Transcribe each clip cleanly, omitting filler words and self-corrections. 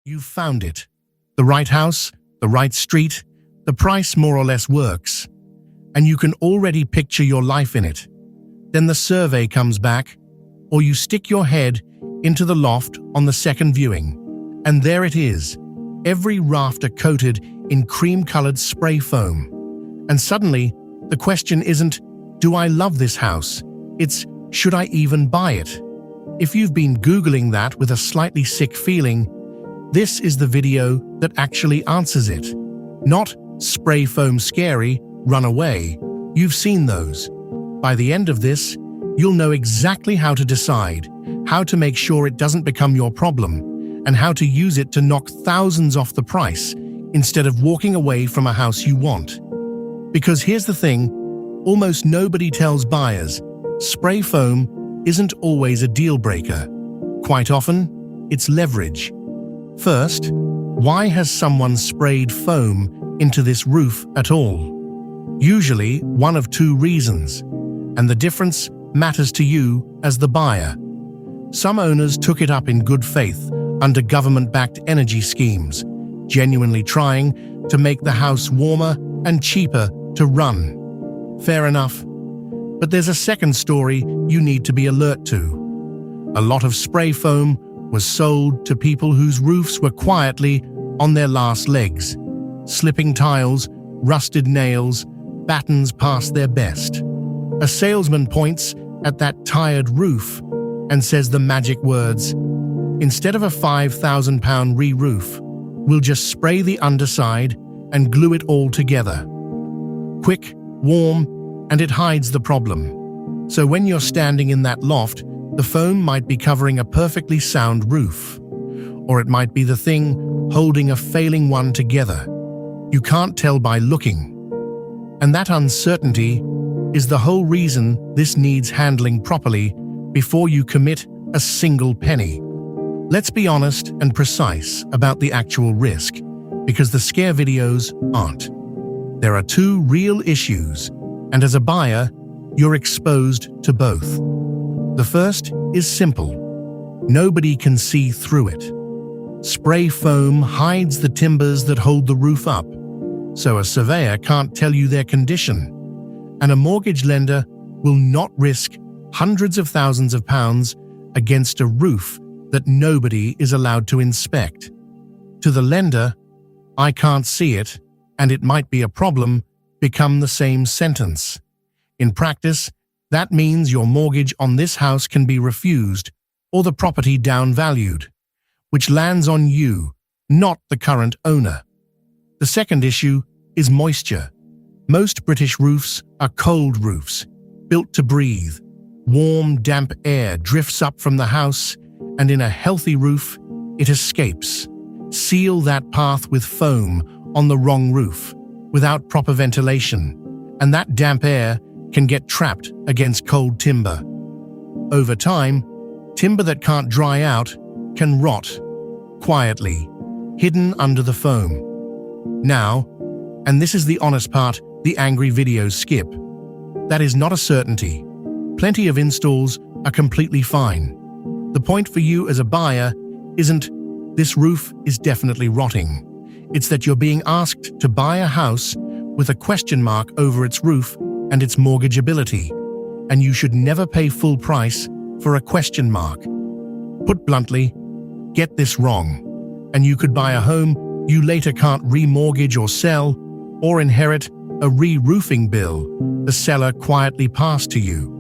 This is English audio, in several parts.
You've found it. The right house, the right street, the price more or less works, and you can already picture your life in it. Then the survey comes back, or you stick your head into the loft on the second viewing, and there it is, every rafter coated in cream-colored spray foam. And suddenly, the question isn't, do I love this house? It's, should I even buy it? If you've been Googling that with a slightly sick feeling, this is the video that actually answers it. Not spray foam scary, run away. You've seen those. By the end of this, you'll know exactly how to decide, how to make sure it doesn't become your problem, and how to use it to knock thousands off the price instead of walking away from a house you want. Because here's the thing, almost nobody tells buyers, spray foam isn't always a deal breaker. Quite often, it's leverage. First, why has someone sprayed foam into this roof at all? Usually, one of two reasons, and the difference matters to you as the buyer. Some owners took it up in good faith under government-backed energy schemes, genuinely trying to make the house warmer and cheaper to run. Fair enough. But there's a second story you need to be alert to. A lot of spray foam was sold to people whose roofs were quietly on their last legs. Slipping tiles, rusted nails, battens past their best. A salesman points at that tired roof and says the magic words, "Instead of a £5,000 re-roof, we'll just spray the underside and glue it all together. Quick, warm, and it hides the problem." So when you're standing in that loft, the foam might be covering a perfectly sound roof, or it might be the thing holding a failing one together. You can't tell by looking. And that uncertainty is the whole reason this needs handling properly before you commit a single penny. Let's be honest and precise about the actual risk, because the scare videos aren't. There are two real issues, and as a buyer, you're exposed to both. The first is simple. Nobody can see through it. Spray foam hides the timbers that hold the roof up, so a surveyor can't tell you their condition, and a mortgage lender will not risk hundreds of thousands of pounds against a roof that nobody is allowed to inspect. To the lender, "I can't see it, and it might be a problem," become the same sentence. In practice, that means your mortgage on this house can be refused or the property downvalued, which lands on you, not the current owner. The second issue is moisture. Most British roofs are cold roofs, built to breathe. Warm, damp air drifts up from the house, and in a healthy roof, it escapes. Seal that path with foam on the wrong roof, without proper ventilation, and that damp air can get trapped against cold timber. Over time, timber that can't dry out can rot, quietly, hidden under the foam. Now, and this is the honest part the angry videos skip, that is not a certainty. Plenty of installs are completely fine. The point for you as a buyer isn't, "This roof is definitely rotting." It's that you're being asked to buy a house with a question mark over its roof and its mortgageability, and you should never pay full price for a question mark. Put bluntly, get this wrong, and you could buy a home you later can't remortgage or sell, or inherit a re-roofing bill the seller quietly passed to you.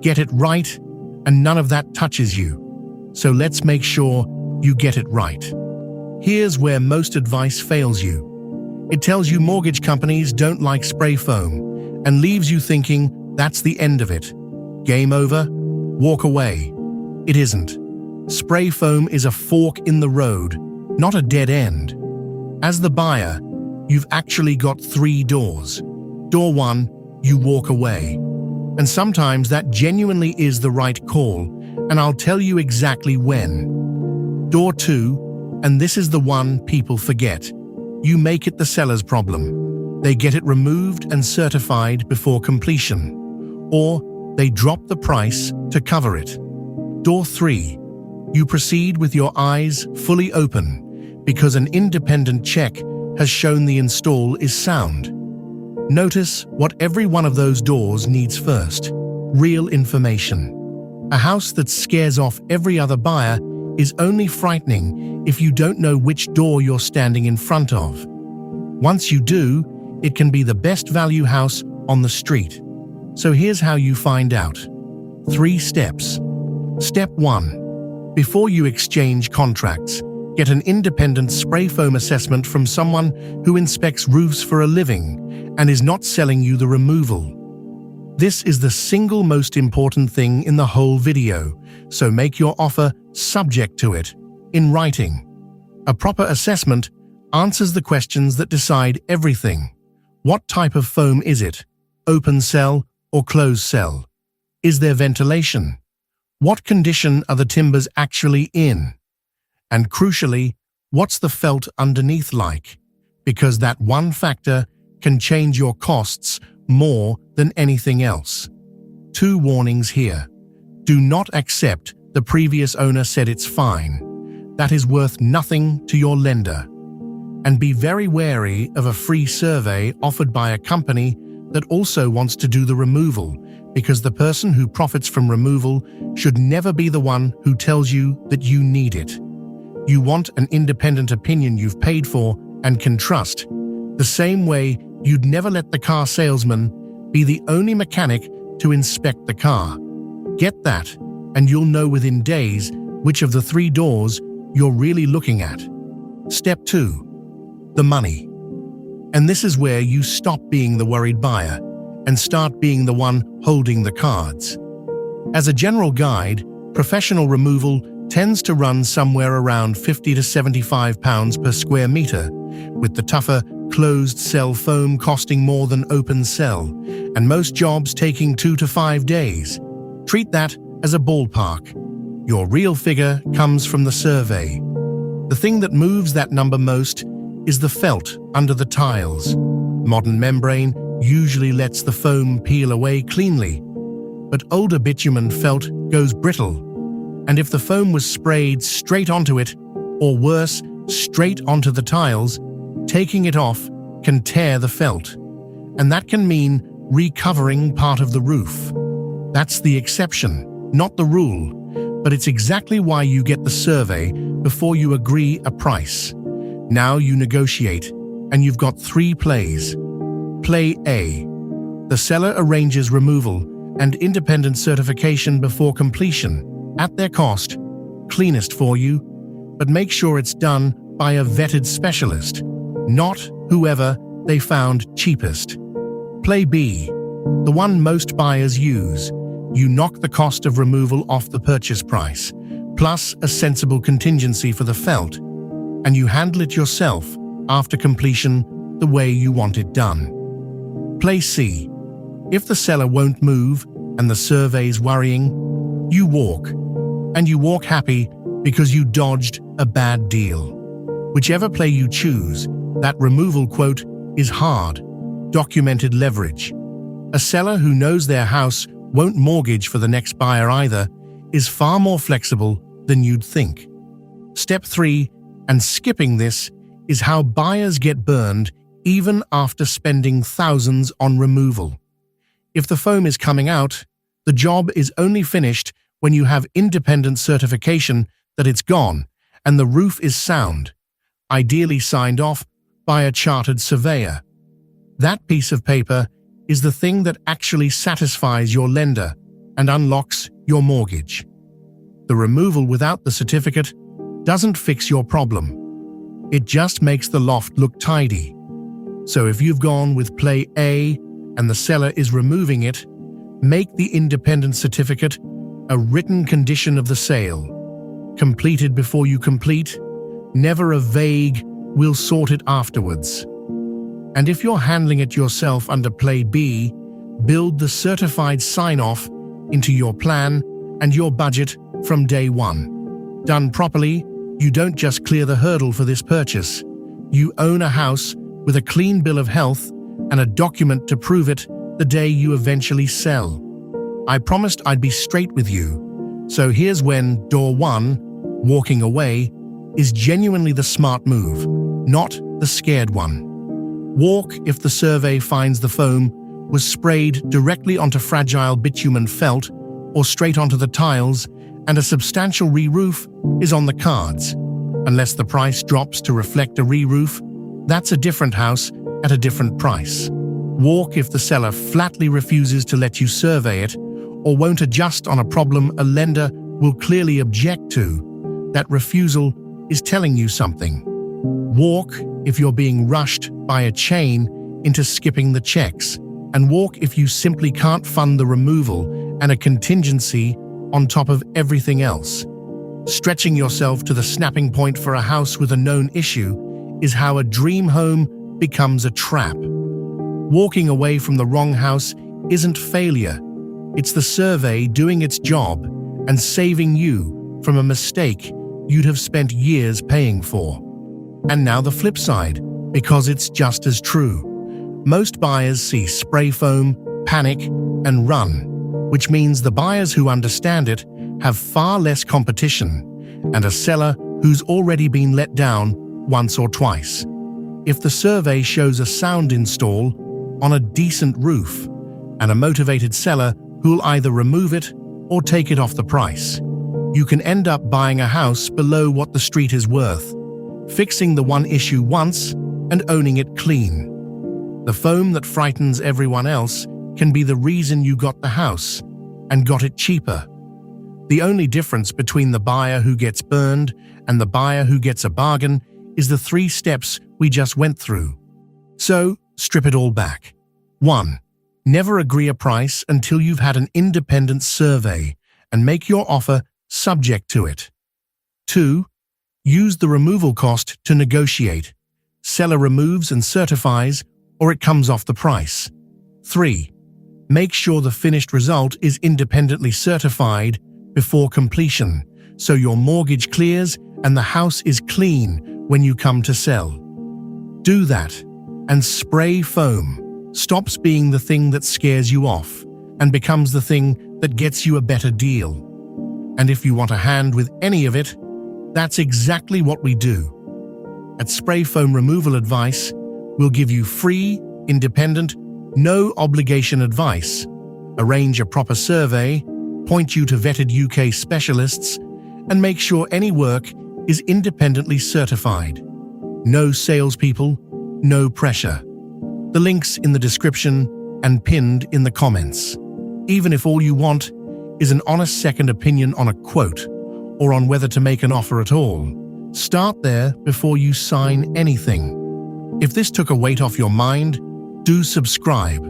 Get it right, and none of that touches you. So let's make sure you get it right. Here's where most advice fails you. It tells you mortgage companies don't like spray foam and leaves you thinking that's the end of it. Game over, walk away. It isn't. Spray foam is a fork in the road, not a dead end. As the buyer, you've actually got 3 doors. Door 1, you walk away. And sometimes that genuinely is the right call, and I'll tell you exactly when. Door 2, and this is the one people forget. You make it the seller's problem. They get it removed and certified before completion, or they drop the price to cover it. Door 3, you proceed with your eyes fully open, because an independent check has shown the install is sound. Notice what every one of those doors needs first: real information. A house that scares off every other buyer is only frightening if you don't know which door you're standing in front of. Once you do, it can be the best value house on the street. So here's how you find out. 3 steps. Step 1. Before you exchange contracts, get an independent spray foam assessment from someone who inspects roofs for a living and is not selling you the removal. This is the single most important thing in the whole video, so make your offer subject to it, in writing. A proper assessment answers the questions that decide everything. What type of foam is it? Open cell or closed cell? Is there ventilation? What condition are the timbers actually in? And crucially, what's the felt underneath like? Because that one factor can change your costs more than anything else. 2 warnings here. Do not accept the previous owner said it's fine. That is worth nothing to your lender. And be very wary of a free survey offered by a company that also wants to do the removal, because the person who profits from removal should never be the one who tells you that you need it. You want an independent opinion you've paid for and can trust, the same way you'd never let the car salesman be the only mechanic to inspect the car. Get that, and you'll know within days which of the 3 doors you're really looking at. Step 2. The money. And this is where you stop being the worried buyer and start being the one holding the cards. As a general guide, professional removal tends to run somewhere around £50 to £75 per square meter, with the tougher closed cell foam costing more than open cell, and most jobs taking 2 to 5 days. Treat that as a ballpark. Your real figure comes from the survey. The thing that moves that number most is the felt under the tiles. Modern membrane usually lets the foam peel away cleanly, but older bitumen felt goes brittle. And if the foam was sprayed straight onto it, or worse, straight onto the tiles, taking it off can tear the felt. And that can mean recovering part of the roof. That's the exception, not the rule, but it's exactly why you get the survey before you agree a price. Now you negotiate, and you've got 3 plays. Play A. The seller arranges removal and independent certification before completion, at their cost, cleanest for you, but make sure it's done by a vetted specialist, not whoever they found cheapest. Play B. The one most buyers use. You knock the cost of removal off the purchase price, plus a sensible contingency for the felt, and you handle it yourself after completion the way you want it done. Play C. If the seller won't move and the survey's worrying, you walk. And you walk happy because you dodged a bad deal. Whichever play you choose, that removal quote is hard, documented leverage. A seller who knows their house won't mortgage for the next buyer either is far more flexible than you'd think. Step 3, and skipping this, is how buyers get burned even after spending thousands on removal. If the foam is coming out, the job is only finished when you have independent certification that it's gone and the roof is sound, ideally signed off by a chartered surveyor. That piece of paper is the thing that actually satisfies your lender and unlocks your mortgage. The removal without the certificate doesn't fix your problem. It just makes the loft look tidy. So if you've gone with play A and the seller is removing it, make the independent certificate a written condition of the sale. Completed before you complete, never a vague, we'll sort it afterwards. And if you're handling it yourself under play B, build the certified sign-off into your plan and your budget from day one. Done properly, you don't just clear the hurdle for this purchase. You own a house with a clean bill of health and a document to prove it the day you eventually sell. I promised I'd be straight with you, so here's when door 1, walking away, is genuinely the smart move, not the scared one. Walk if the survey finds the foam was sprayed directly onto fragile bitumen felt or straight onto the tiles, and a substantial re-roof is on the cards. Unless the price drops to reflect a re-roof, that's a different house at a different price. Walk if the seller flatly refuses to let you survey it or won't adjust on a problem a lender will clearly object to. That refusal is telling you something. Walk if you're being rushed by a chain into skipping the checks, and walk if you simply can't fund the removal and a contingency on top of everything else. Stretching yourself to the snapping point for a house with a known issue is how a dream home becomes a trap. Walking away from the wrong house isn't failure. It's the survey doing its job and saving you from a mistake you'd have spent years paying for. And now the flip side, because it's just as true. Most buyers see spray foam, panic, and run, which means the buyers who understand it have far less competition and a seller who's already been let down once or twice. If the survey shows a sound install on a decent roof and a motivated seller who'll either remove it or take it off the price, you can end up buying a house below what the street is worth, fixing the one issue once and owning it clean. The foam that frightens everyone else can be the reason you got the house and got it cheaper. The only difference between the buyer who gets burned and the buyer who gets a bargain is the 3 steps we just went through. So, strip it all back. 1. Never agree a price until you've had an independent survey and make your offer subject to it. 2. Use the removal cost to negotiate. Seller removes and certifies, or it comes off the price. 3. Make sure the finished result is independently certified before completion, so your mortgage clears and the house is clean when you come to sell. Do that, and spray foam stops being the thing that scares you off and becomes the thing that gets you a better deal. And if you want a hand with any of it, that's exactly what we do. At Spray Foam Removal Advice, we'll give you free, independent, no-obligation advice, arrange a proper survey, point you to vetted UK specialists, and make sure any work is independently certified. No salespeople, no pressure. The link's in the description and pinned in the comments. Even if all you want is an honest second opinion on a quote or on whether to make an offer at all, start there before you sign anything. If this took a weight off your mind, do subscribe.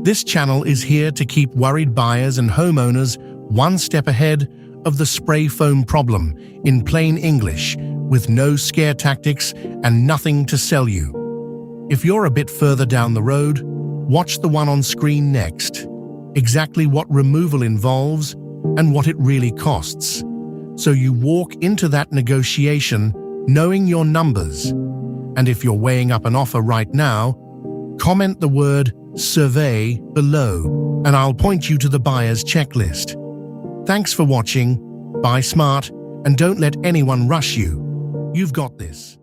This channel is here to keep worried buyers and homeowners one step ahead of the spray foam problem in plain English, with no scare tactics and nothing to sell you. If you're a bit further down the road, watch the one on screen next. Exactly what removal involves and what it really costs. So you walk into that negotiation knowing your numbers. And if you're weighing up an offer right now, comment the word survey below and I'll point you to the buyer's checklist. Thanks for watching. Buy smart and don't let anyone rush you. You've got this.